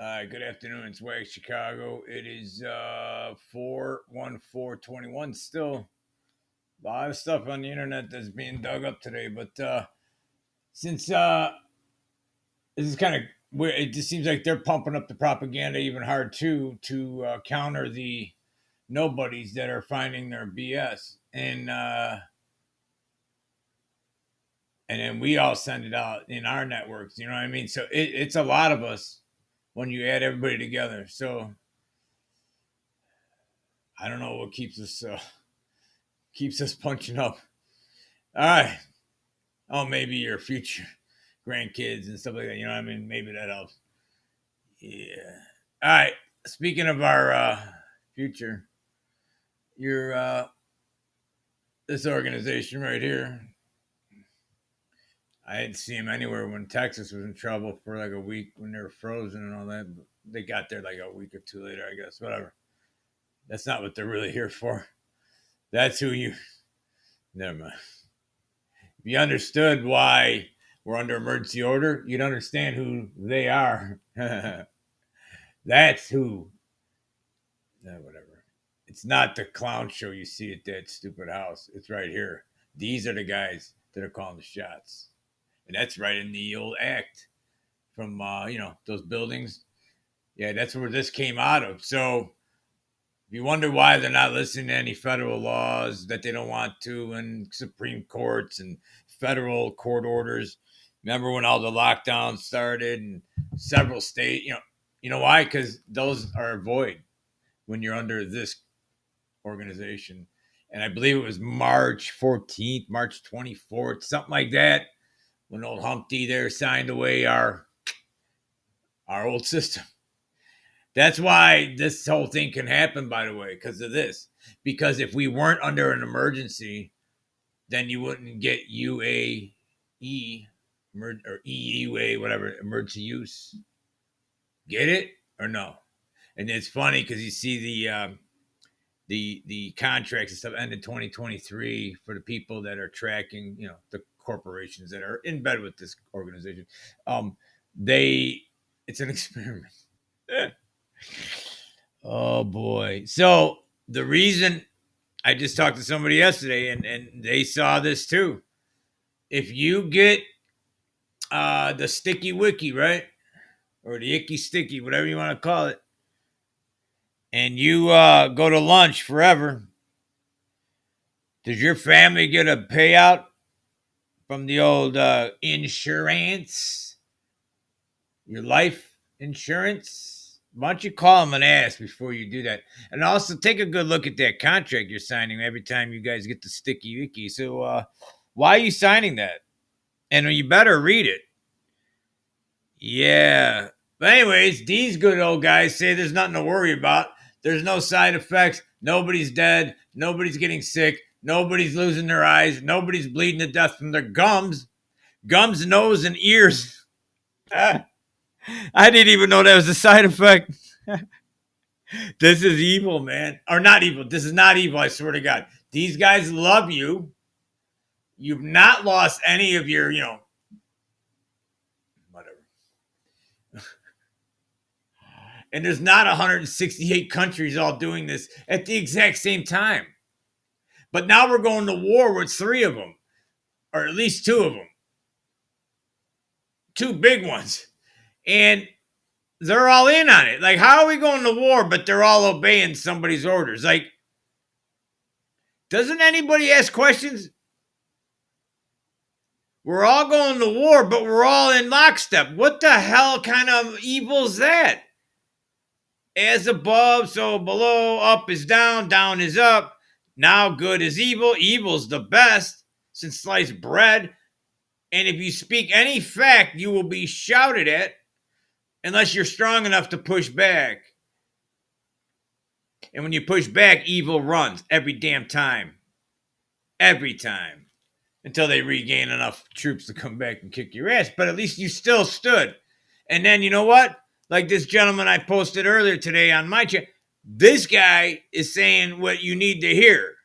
Good afternoon. It's Wag Chicago. It is 4/1/4/21. Still a lot of stuff on the internet that's being dug up today. But since this is kind of weird, it just seems like they're pumping up the propaganda even hard too to counter the nobodies that are finding their BS. And then we all send it out in our networks. You know what I mean? So it's a lot of us when you add everybody together. So I don't know what keeps us punching up. All right. Oh, maybe your future grandkids and stuff like that. You know what I mean? Maybe that helps. Yeah. All right. Speaking of our future, your this organization right here. I didn't see him anywhere when Texas was in trouble for like a week when they were frozen and all that. But they got there like a week or two later, I guess. Whatever. That's not what they're really here for. That's who you. Never mind. If you understood why we're under emergency order, you'd understand who they are. That's who. Whatever. It's not the clown show you see at that stupid house. It's right here. These are the guys that are calling the shots. And that's right in the old act from, those buildings. Yeah, that's where this came out of. So if you wonder why they're not listening to any federal laws that they don't want to, and Supreme Courts and federal court orders. Remember when all the lockdowns started and several states, you know why? Because those are void when you're under this organization. And I believe it was March 14th, March 24th, something like that, when old Humpty there signed away our old system. That's why this whole thing can happen, by the way, because of this. Because if we weren't under an emergency, then you wouldn't get UAE or EUA, whatever, emergency use. Get it or no? And it's funny because you see the contracts and stuff end in 2023 for the people that are tracking, the corporations that are in bed with this organization. It's an experiment. Oh boy. So the reason I just talked to somebody yesterday and they saw this too. If you get the sticky wiki, right? Or the icky sticky, whatever you want to call it, and you go to lunch forever, does your family get a payout from the old insurance? Your life insurance? Why don't you call them and ask before you do that? And also take a good look at that contract you're signing every time you guys get the sticky icky. So why are you signing that? And you better read it. Yeah. But anyways, these good old guys say there's nothing to worry about. There's no side effects. Nobody's dead. Nobody's getting sick. Nobody's losing their eyes. Nobody's bleeding to death from their gums, nose, and ears. I didn't even know that was a side effect. This is evil, man. Or not evil. This is not evil, I swear to God. These guys love you. You've not lost any of your, whatever. And there's not 168 countries all doing this at the exact same time. But now we're going to war with 3 of them, or at least 2 of them. 2 big ones. And they're all in on it. Like, how are we going to war, but they're all obeying somebody's orders? Like, doesn't anybody ask questions? We're all going to war, but we're all in lockstep. What the hell kind of evil is that? As above, so below, up is down, down is up. Now good is evil, evil's the best since sliced bread. And if you speak any fact, you will be shouted at unless you're strong enough to push back. And when you push back, evil runs every damn time. Every time. Until they regain enough troops to come back and kick your ass. But at least you still stood. And then you know what? Like this gentleman I posted earlier today on my channel, this guy is saying what you need to hear.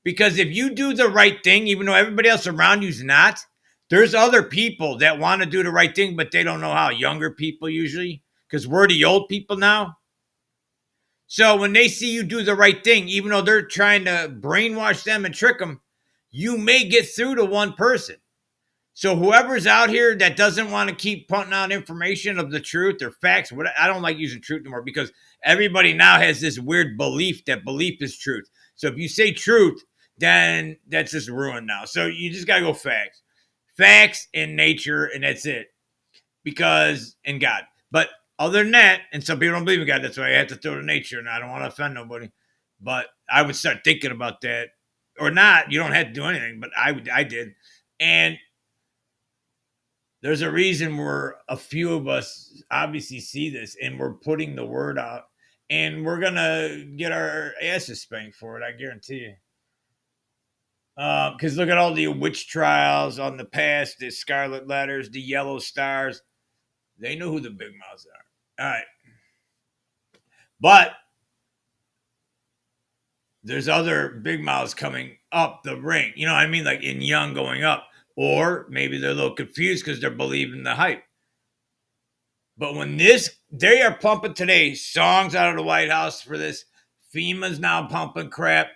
Because if you do the right thing, even though everybody else around you's not, there's other people that want to do the right thing, but they don't know how. Younger people usually. because we're the old people now. So when they see you do the right thing, even though they're trying to brainwash them and trick them, you may get through to one person. So whoever's out here that doesn't want to keep putting out information of the truth or facts, I don't like using truth anymore because everybody now has this weird belief that belief is truth. So if you say truth, then that's just ruined now. So you just got to go facts. Facts in nature, and that's it. Because, in God. But other than that, and some people don't believe in God, that's why I have to throw to nature, and I don't want to offend nobody. But I would start thinking about that. Or not, you don't have to do anything, but I did. And there's a reason where a few of us obviously see this, and we're putting the word out, and we're going to get our asses spanked for it, I guarantee you. Because look at all the witch trials on the past, the scarlet letters, the yellow stars. They know who the big mouths are. All right. But there's other big mouths coming up the ring. You know what I mean? Like in young going up. Or maybe they're a little confused because they're believing the hype. But when they are pumping today songs out of the White House for this. FEMA's now pumping crap.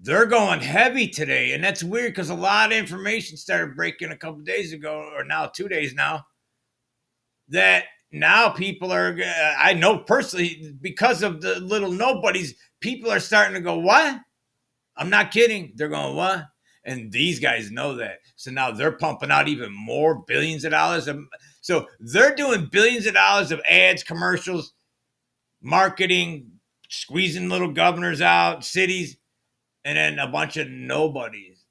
They're going heavy today. And that's weird because a lot of information started breaking a couple days ago, or now 2 days now, that now people are, I know personally, because of the little nobodies, people are starting to go, what? I'm not kidding. They're going, what? And these guys know that. So now they're pumping out even more billions of dollars. So they're doing billions of dollars of ads, commercials, marketing, squeezing little governors out, cities, and then a bunch of nobodies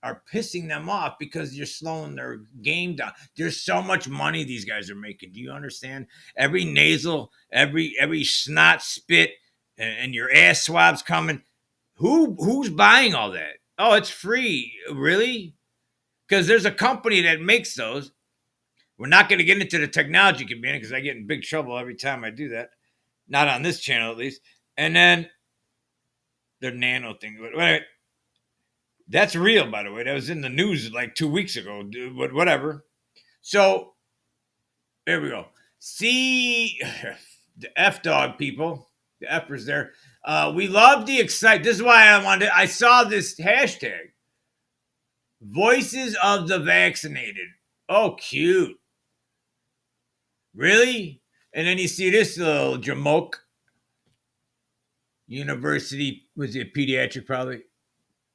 are pissing them off because you're slowing their game down. There's so much money these guys are making. Do you understand? Every nasal, every snot spit, and your ass swabs coming. Who's buying all that? Oh, it's free. Really? Because there's a company that makes those. We're not going to get into the technology community because I get in big trouble every time I do that. Not on this channel, at least. And then the nano thing. Wait, that's real, by the way. That was in the news like 2 weeks ago. But whatever. So there we go. See the F dog people, the F'ers there. We love the excite. This is why I saw this hashtag. Voices of the Vaccinated. Oh, cute. Really? And then you see this little jamoke. University, was it pediatric probably?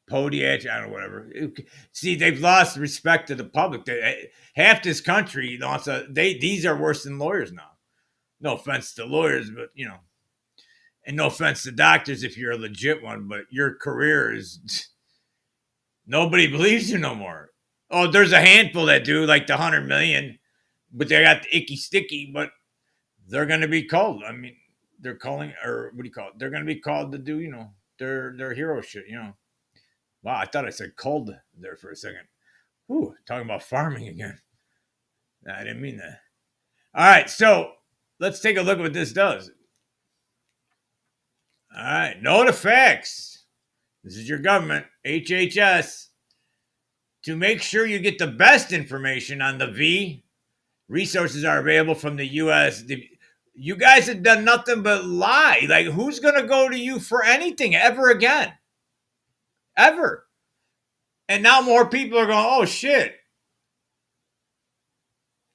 Podiatric, I don't know, whatever. See, they've lost respect to the public. Half this country, these are worse than lawyers now. No offense to lawyers, but, and no offense to doctors if you're a legit one, but your career is, nobody believes you no more. Oh, there's a handful that do, like the 100 million, but they got the icky sticky, but they're going to be called. I mean, they're calling, or what do you call it? They're going to be called to do, their hero shit, Wow, I thought I said cold there for a second. Ooh, talking about farming again. I didn't mean that. All right, so let's take a look at what this does. All right, note of facts. This is your government, HHS. To make sure you get the best information on the V, resources are available from the U.S. You guys have done nothing but lie. Like, who's going to go to you for anything ever again? Ever. And now more people are going, oh, shit.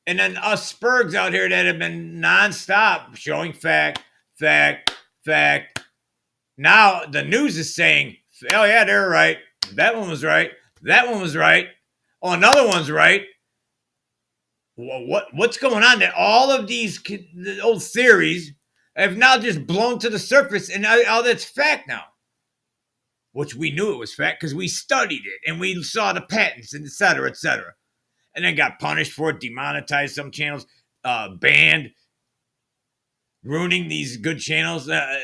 And then us spurgs out here that have been nonstop showing fact. Now the news is saying, oh, yeah, they're right. That one was right. That one was right. Oh, another one's right. What's going on there? All of these old theories have now just blown to the surface, and all that's fact now. Which we knew it was fact because we studied it and we saw the patents and et cetera, and then got punished for it, demonetized some channels, banned, ruining these good channels that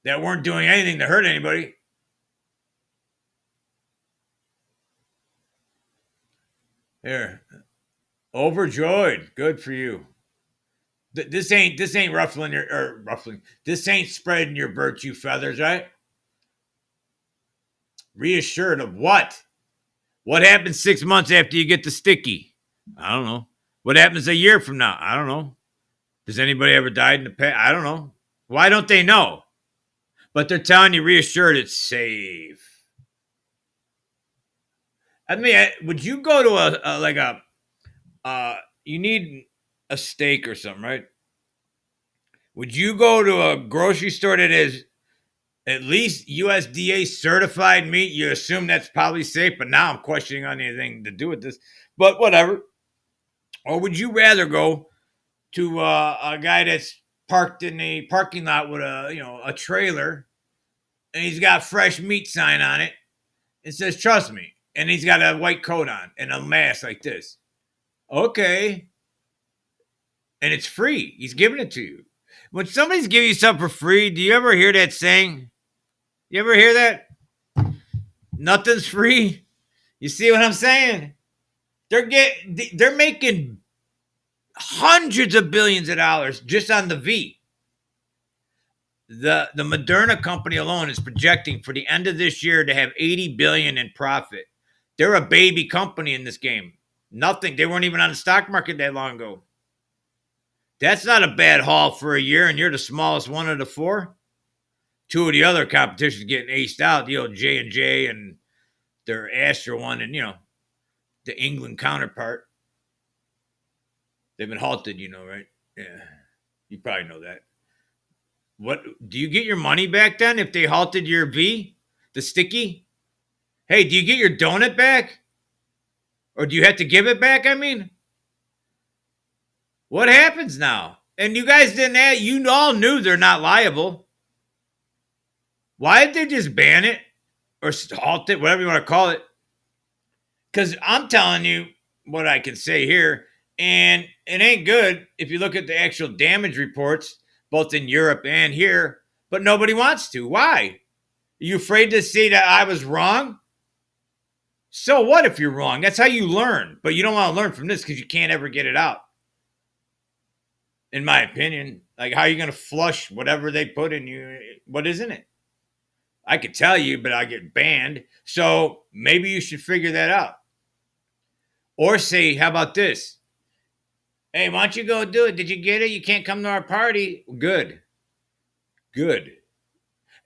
weren't doing anything to hurt anybody. Here, overjoyed. Good for you. This ain't ruffling. This ain't spreading your virtue feathers, right? Reassured of what? What happens 6 months after you get the sticky? I don't know. What happens a year from now? I don't know. Does anybody ever died in the past? I don't know. Why don't they know? But they're telling you reassured it's safe. I mean, would you go to you need a steak or something, right? Would you go to a grocery store that is at least USDA certified meat? You assume that's probably safe, but now I'm questioning on anything to do with this. But whatever. Or would you rather go to a guy that's parked in a parking lot with a trailer, and he's got fresh meat sign on it? It says "Trust me," and he's got a white coat on and a mask like this. Okay, and it's free. He's giving it to you. When somebody's giving you something for free, do you ever hear that saying? You ever hear that? Nothing's free. You see what I'm saying? They're making hundreds of billions of dollars just on the V. The Moderna company alone is projecting for the end of this year to have 80 billion in profit. They're a baby company in this game. Nothing. They weren't even on the stock market that long ago. That's not a bad haul for a year, and you're the smallest one of the four. Two of the other competitions getting aced out. The old J&J and their Astra one, and the England counterpart. They've been halted, right? Yeah, you probably know that. What do you get your money back then if they halted your V, the sticky? Hey, do you get your donut back, or do you have to give it back? I mean, what happens now? And you guys didn't add. You all knew they're not liable. Why did they just ban it or halt it, whatever you want to call it? Because I'm telling you what I can say here, and it ain't good if you look at the actual damage reports, both in Europe and here, but nobody wants to. Why? Are you afraid to say that I was wrong? So what if you're wrong? That's how you learn. But you don't want to learn from this because you can't ever get it out. In my opinion, like how are you going to flush whatever they put in you? What is in it? I could tell you, but I get banned. So maybe you should figure that out. Or say, how about this? Hey, why don't you go do it? Did you get it? You can't come to our party. Good. Good.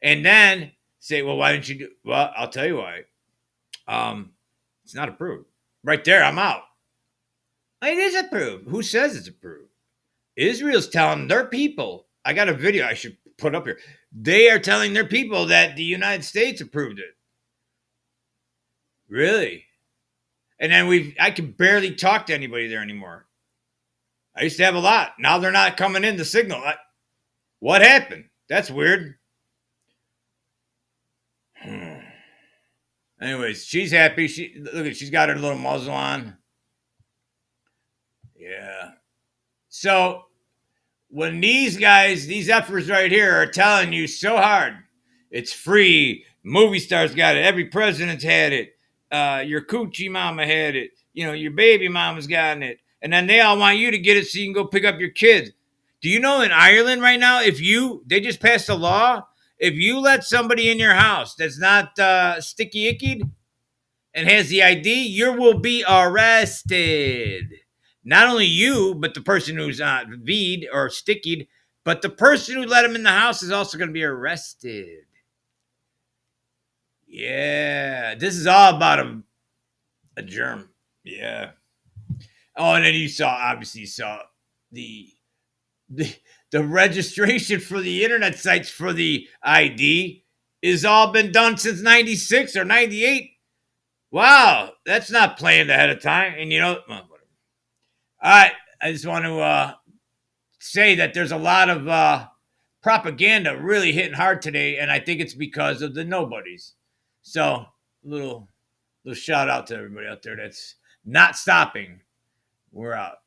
And then say, well, why didn't you do it? Well, I'll tell you why. It's not approved. Right there, I'm out. It is approved. Who says it's approved? Israel's telling their people. I got a video I should put up here. They are telling their people that the United States approved it. Really? And then I can barely talk to anybody there anymore. I used to have a lot. Now they're not coming in the signal. What happened? That's weird. Anyways, she's happy. She's got her little muzzle on. Yeah. So when these efforts right here are telling you so hard, it's free. Movie stars got it. Every president's had it. Your coochie mama had it. Your baby mama's gotten it. And then they all want you to get it so you can go pick up your kids. Do you know in Ireland right now, they just passed a law, if you let somebody in your house that's not sticky icky and has the ID, you will be arrested. Not only you, but the person who's not V'd or stickied, but the person who let him in the house is also going to be arrested. Yeah, this is all about a germ. Yeah. Oh, and then you saw the registration for the internet sites for the ID is all been done since 96 or 98. Wow, that's not planned ahead of time. And well, whatever. All right, I just want to say that there's a lot of propaganda really hitting hard today, and I think it's because of the Nobodies. So, little shout out to everybody out there that's not stopping. We're out.